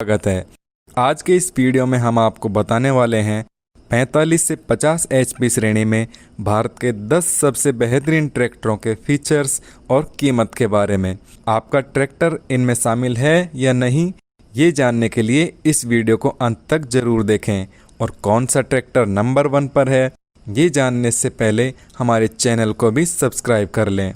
स्वागत है। आज के इस वीडियो में हम आपको बताने वाले हैं 45 से 50 एचपी श्रेणी में भारत के 10 सबसे बेहतरीन ट्रैक्टरों के फीचर्स और कीमत के बारे में। आपका ट्रैक्टर इनमें शामिल है या नहीं, ये जानने के लिए इस वीडियो को अंत तक जरूर देखें। और कौन सा ट्रैक्टर नंबर 1 पर है, ये जानने से पहले हमारे चैनल को भी सब्सक्राइब कर लें।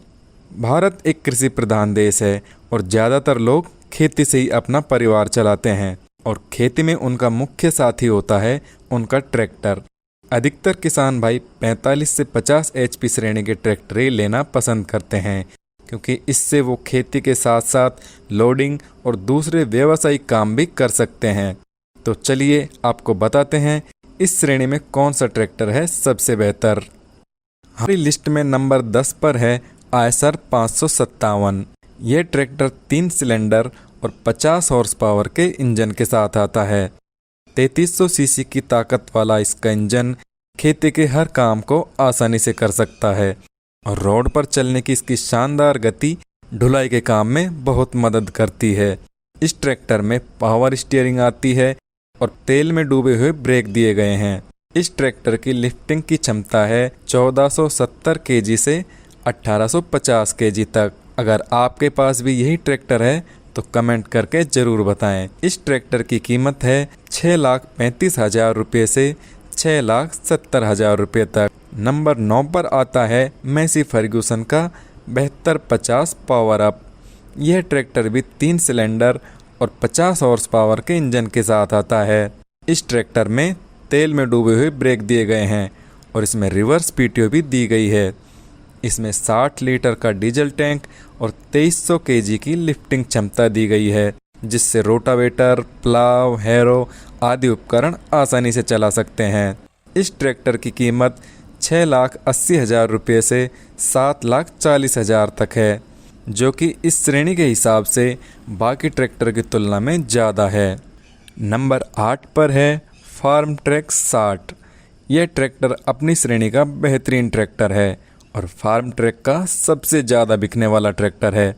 भारत एक कृषि प्रधान देश है और ज़्यादातर लोग खेती से ही अपना परिवार चलाते हैं और खेती में उनका मुख्य साथी होता है उनका ट्रैक्टर। अधिकतर किसान भाई 45 से 50 एचपी श्रेणी के ट्रैक्टर ही लेना पसंद करते हैं, क्योंकि इससे वो खेती के साथ साथ लोडिंग और दूसरे व्यावसायिक काम भी कर सकते हैं। तो चलिए आपको बताते हैं इस श्रेणी में कौन सा ट्रैक्टर है सबसे बेहतर। हमारी लिस्ट में नंबर 10 पर है आयसर 557। यह ट्रैक्टर 3 सिलेंडर और 50 हॉर्स पावर के इंजन के साथ आता है। 3300 सीसी की ताकत वाला इसका इंजन खेती के हर काम को आसानी से कर सकता है और रोड पर चलने की इसकी शानदार गति ढुलाई के काम में बहुत मदद करती है। इस ट्रैक्टर में पावर स्टीयरिंग आती है और तेल में डूबे हुए ब्रेक दिए गए हैं। इस ट्रैक्टर की लिफ्टिंग की क्षमता है 1470 केजी से 1850 केजी तक। अगर आपके पास भी यही ट्रैक्टर है तो कमेंट करके ज़रूर बताएं। इस ट्रैक्टर की कीमत है 6,35,000 रुपये से 6,70,000 रुपये तक। नंबर 9 पर आता है मैसी फर्ग्यूसन का 7250 पावर अप। यह ट्रैक्टर भी 3 सिलेंडर और 50 हॉर्स पावर के इंजन के साथ आता है। इस ट्रैक्टर में तेल में डूबे हुए ब्रेक दिए गए हैं और इसमें रिवर्स पीटीओ भी दी गई है। इसमें 60 लीटर का डीजल टैंक और 2300 केजी की लिफ्टिंग क्षमता दी गई है, जिससे रोटावेटर, प्लाव, हैरो आदि उपकरण आसानी से चला सकते हैं। इस ट्रैक्टर की कीमत 6,80,000 रुपये से 7,40,000 तक है, जो कि इस श्रेणी के हिसाब से बाकी ट्रैक्टर की तुलना में ज़्यादा है। नंबर 8 पर है फार्म ट्रैक 60। यह ट्रैक्टर अपनी श्रेणी का बेहतरीन ट्रैक्टर है और फार्म ट्रैक का सबसे ज़्यादा बिकने वाला ट्रैक्टर है।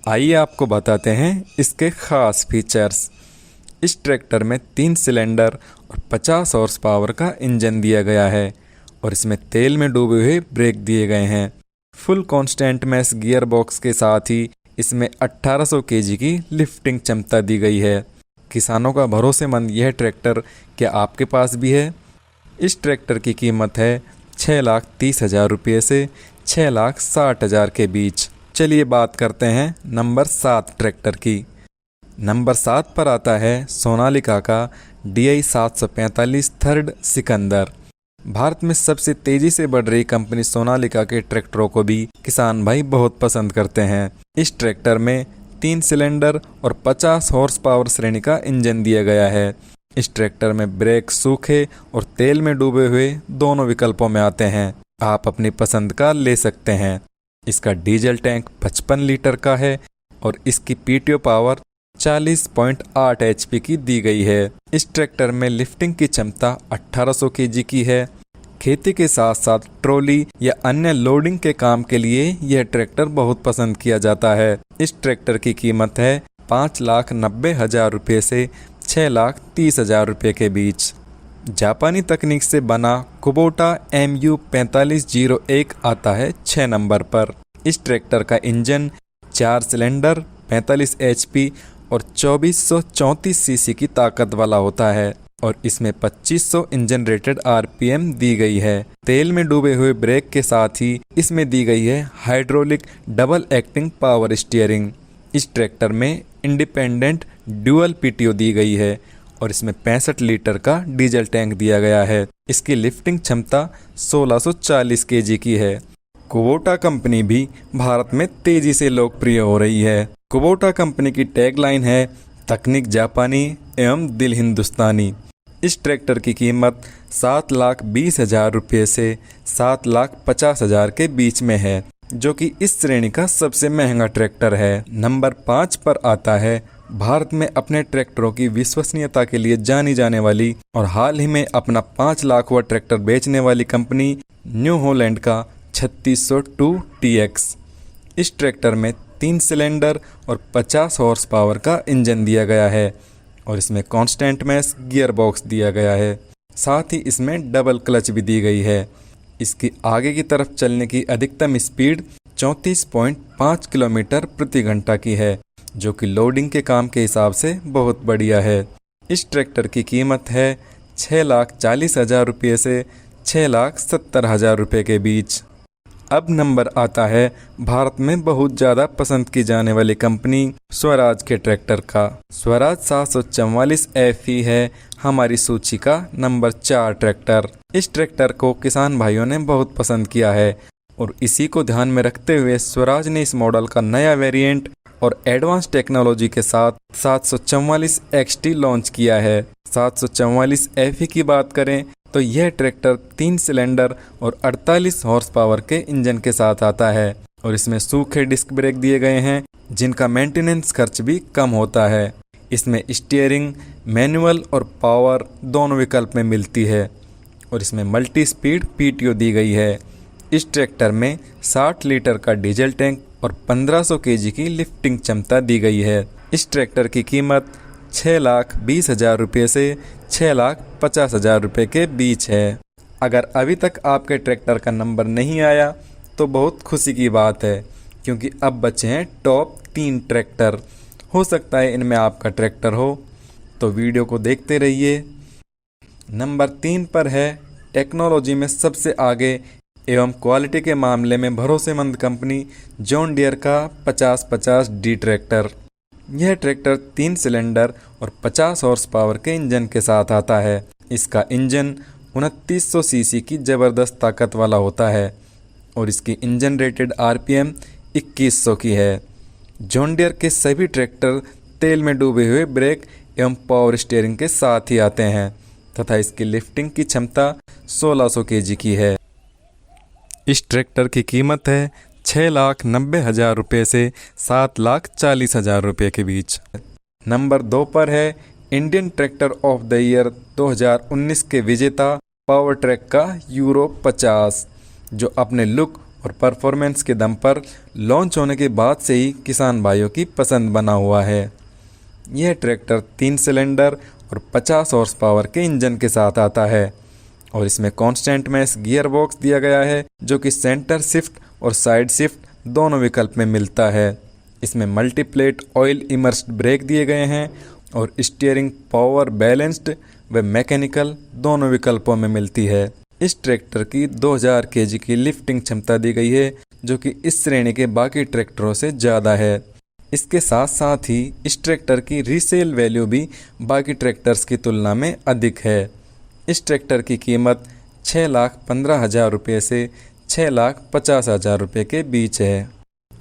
आइए आपको बताते हैं इसके ख़ास फीचर्स। इस ट्रैक्टर में 3 सिलेंडर और 50 हॉर्स पावर का इंजन दिया गया है और इसमें तेल में डूबे हुए ब्रेक दिए गए हैं। Full constant mesh gear box के साथ ही इसमें 1800 केजी की लिफ्टिंग क्षमता दी गई है। किसानों का भरोसेमंद यह ट्रैक्टर क्या आपके पास भी है? इस ट्रैक्टर की कीमत है 6,30,000 रुपये से 6,60,000 के बीच। चलिए बात करते हैं नंबर 7 ट्रैक्टर की। नंबर 7 पर आता है सोनालिका का DI 745 थर्ड सिकंदर। भारत में सबसे तेजी से बढ़ रही कंपनी सोनालिका के ट्रैक्टरों को भी किसान भाई बहुत पसंद करते हैं। इस ट्रैक्टर में 3 सिलेंडर और 50 हॉर्स पावर श्रेणी का इंजन दिया गया है। इस ट्रैक्टर में ब्रेक सूखे और तेल में डूबे हुए दोनों विकल्पों में आते हैं। आप अपनी पसंद का ले सकते हैं। इसका डीजल टैंक 55 लीटर का है और इसकी पीटीओ पावर 40.8 एचपी की दी गई है। इस ट्रैक्टर में लिफ्टिंग की क्षमता 1800 केजी की है। खेती के साथ साथ ट्रॉली या अन्य लोडिंग के काम के लिए यह ट्रैक्टर बहुत पसंद किया जाता है। इस ट्रैक्टर की कीमत है 5,90,000 रुपये से 6,30,000 रुपये के बीच। जापानी तकनीक से बना कुबोटा MU 4501 आता है 6 नंबर पर। इस ट्रैक्टर का इंजन 4 सिलेंडर 45 HP और 2434 सीसी की ताकत वाला होता है और इसमें 2500 इंजन रेटेड RPM दी गई है। तेल में डूबे हुए ब्रेक के साथ ही इसमें दी गई है hydraulic double acting power steering. इस ट्रैक्टर में इंडिपेंडेंट ड्यूअल पीटीओ दी गई है और इसमें 65 लीटर का डीजल टैंक दिया गया है। इसकी लिफ्टिंग क्षमता 1640 केजी की है। कुबोटा कंपनी भी भारत में तेजी से लोकप्रिय हो रही है। कुबोटा कंपनी की टैगलाइन है तकनीक जापानी एवं दिल हिंदुस्तानी। इस ट्रैक्टर की कीमत 7,20,000 रुपये से 7,50,000 के बीच में है, जो कि इस श्रेणी का सबसे महंगा ट्रैक्टर है। नंबर 5 पर आता है भारत में अपने ट्रैक्टरों की विश्वसनीयता के लिए जानी जाने वाली और हाल ही में अपना 5 लाखवां ट्रैक्टर बेचने वाली कंपनी न्यू हॉलैंड का 3602 TX। इस ट्रैक्टर में 3 सिलेंडर और 50 हॉर्स पावर का इंजन दिया गया है और इसमें कांस्टेंट मैश गियर बॉक्स दिया गया है। साथ ही इसमें डबल क्लच भी दी गई है। इसकी आगे की तरफ चलने की अधिकतम स्पीड 34.5 किलोमीटर प्रति घंटा की है, जो कि लोडिंग के काम के हिसाब से बहुत बढ़िया है। इस ट्रैक्टर की कीमत है 6,40,000 रुपये से 6,70,000 रुपये के बीच। अब नंबर आता है भारत में बहुत ज़्यादा पसंद की जाने वाली कंपनी स्वराज के ट्रैक्टर का। स्वराज 744 FE है हमारी सूची का नंबर 4 ट्रैक्टर। इस ट्रैक्टर को किसान भाइयों ने बहुत पसंद किया है और इसी को ध्यान में रखते हुए स्वराज ने इस मॉडल का नया वेरिएंट और एडवांस टेक्नोलॉजी के साथ 744 XT लॉन्च किया है। 744 FE की बात करें तो यह ट्रैक्टर 3 सिलेंडर और 48 हॉर्स पावर के इंजन के साथ आता है और इसमें सूखे डिस्क ब्रेक दिए गए हैं, जिनका मेंटेनेंस खर्च भी कम होता है। इसमें स्टीयरिंग मैनुअल और पावर दोनों विकल्प में मिलती है और इसमें मल्टी स्पीड PTO दी गई है। इस ट्रैक्टर में 60 लीटर का डीजल टैंक और 1500 kg की लिफ्टिंग क्षमता दी गई है। इस ट्रैक्टर की कीमत 6,20,000 रुपये से 6,50,000 रुपये के बीच है। अगर अभी तक आपके ट्रैक्टर का नंबर नहीं आया तो बहुत खुशी की बात है, क्योंकि अब बचे हैं टॉप 3 ट्रैक्टर। हो सकता है इनमें आपका ट्रैक्टर हो, तो वीडियो को देखते रहिए। नंबर 3 पर है टेक्नोलॉजी में सबसे आगे एवं क्वालिटी के मामले में भरोसेमंद कंपनी जॉन डियर का 5050D ट्रैक्टर। यह ट्रैक्टर 3 सिलेंडर और 50 हॉर्स पावर के इंजन के साथ आता है। इसका इंजन 2900 सीसी की ज़बरदस्त ताकत वाला होता है और इसकी इंजन रेटेड RPM 2100 की है। जॉन डियर के सभी ट्रैक्टर तेल में डूबे हुए ब्रेक एवं पावर स्टीयरिंग के साथ ही आते हैं तथा इसकी लिफ्टिंग की क्षमता 1600 kg की है। इस ट्रैक्टर की कीमत है 6,90,000 रुपये से 7,40,000 रुपये के बीच। नंबर 2 पर है Indian tractor of the year 2019 के विजेता पावर ट्रैक का यूरो 50, जो अपने लुक और परफॉर्मेंस के दम पर लॉन्च होने के बाद से ही किसान भाइयों की पसंद बना हुआ है। यह ट्रैक्टर 3 सिलेंडर और 50 हॉर्स पावर के इंजन के साथ आता है और इसमें कांस्टेंट मैश गियर बॉक्स दिया गया है, जो कि सेंटर शिफ्ट और साइड शिफ्ट दोनों विकल्प में मिलता है। इसमें मल्टीप्लेट ऑयल इमर्स्ड ब्रेक दिए गए हैं और स्टीयरिंग पावर बैलेंस्ड व मैकेनिकल दोनों विकल्पों में मिलती है। इस ट्रैक्टर की 2000 kg की लिफ्टिंग क्षमता दी गई है, जो कि इस श्रेणी के बाकी ट्रैक्टरों से ज़्यादा है। इसके साथ साथ ही इस ट्रैक्टर की रीसेल वैल्यू भी बाकी ट्रैक्टर्स की तुलना में अधिक है। इस ट्रैक्टर की कीमत 6,15,000 रुपये से 6,50,000 रुपये के बीच है।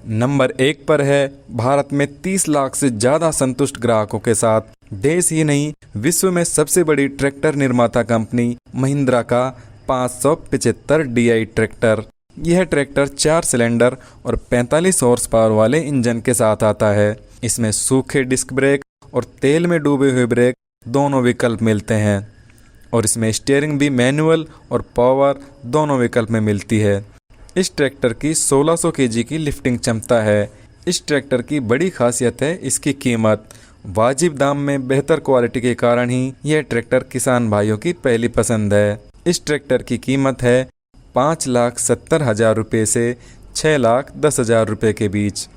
नंबर 1 पर है भारत में 30 लाख से ज़्यादा संतुष्ट ग्राहकों के साथ देश ही नहीं विश्व में सबसे बड़ी ट्रैक्टर निर्माता कंपनी महिंद्रा का 575 DI ट्रैक्टर। यह ट्रैक्टर 4 सिलेंडर और 45 हॉर्स पावर वाले इंजन के साथ आता है। इसमें सूखे डिस्क ब्रेक और तेल में डूबे हुए ब्रेक दोनों विकल्प मिलते हैं और इसमें स्टीयरिंग भी मैनुअल और पावर दोनों विकल्प में मिलती है। इस ट्रैक्टर की 1600 kg की लिफ्टिंग क्षमता है। इस ट्रैक्टर की बड़ी खासियत है इसकी कीमत। वाजिब दाम में बेहतर क्वालिटी के कारण ही यह ट्रैक्टर किसान भाइयों की पहली पसंद है। इस ट्रैक्टर की कीमत है 5,70,000 रुपये से 6,10,000 रुपये के बीच।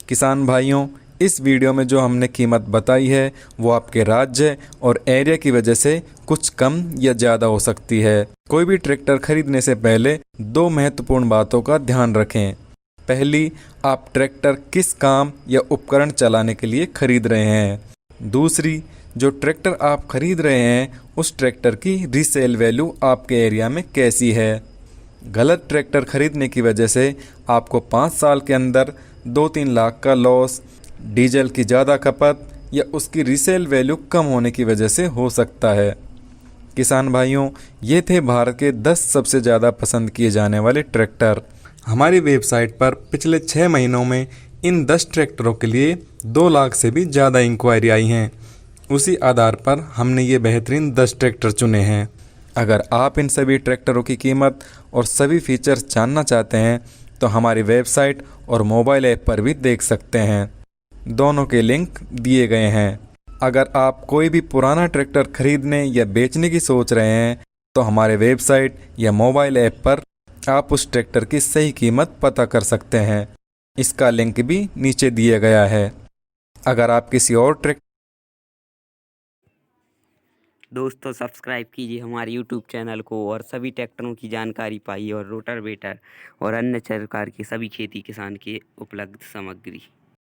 किसान भाइयों, इस वीडियो में जो हमने कीमत बताई है वो आपके राज्य और एरिया की वजह से कुछ कम या ज़्यादा हो सकती है। कोई भी ट्रैक्टर खरीदने से पहले 2 महत्वपूर्ण बातों का ध्यान रखें। पहली, आप ट्रैक्टर किस काम या उपकरण चलाने के लिए खरीद रहे हैं। दूसरी, जो ट्रैक्टर आप खरीद रहे हैं उस ट्रैक्टर की रीसेल वैल्यू आपके एरिया में कैसी है। गलत ट्रैक्टर खरीदने की वजह से आपको 5 साल के अंदर 2-3 लाख का लॉस, डीजल की ज़्यादा खपत या उसकी रीसेल वैल्यू कम होने की वजह से हो सकता है। किसान भाइयों, ये थे भारत के 10 सबसे ज़्यादा पसंद किए जाने वाले ट्रैक्टर। हमारी वेबसाइट पर पिछले 6 महीनों में इन 10 ट्रैक्टरों के लिए 2 लाख से भी ज़्यादा इंक्वायरी आई हैं। उसी आधार पर हमने ये बेहतरीन 10 ट्रैक्टर चुने हैं। अगर आप इन सभी ट्रैक्टरों की कीमत और सभी फीचर्स जानना चाहते हैं तो हमारी वेबसाइट और मोबाइल ऐप पर भी देख सकते हैं। दोनों के लिंक दिए गए हैं। अगर आप कोई भी पुराना ट्रैक्टर खरीदने या बेचने की सोच रहे हैं तो हमारे वेबसाइट या मोबाइल ऐप पर आप उस ट्रैक्टर की सही कीमत पता कर सकते हैं। इसका लिंक भी नीचे दिया गया है। अगर आप किसी और ट्रैक्टर दोस्तों सब्सक्राइब कीजिए हमारे यूट्यूब चैनल को और सभी ट्रैक्टरों की जानकारी पाइए और रोटावेटर और अन्य प्रकार की सभी खेती किसान की उपलब्ध सामग्री।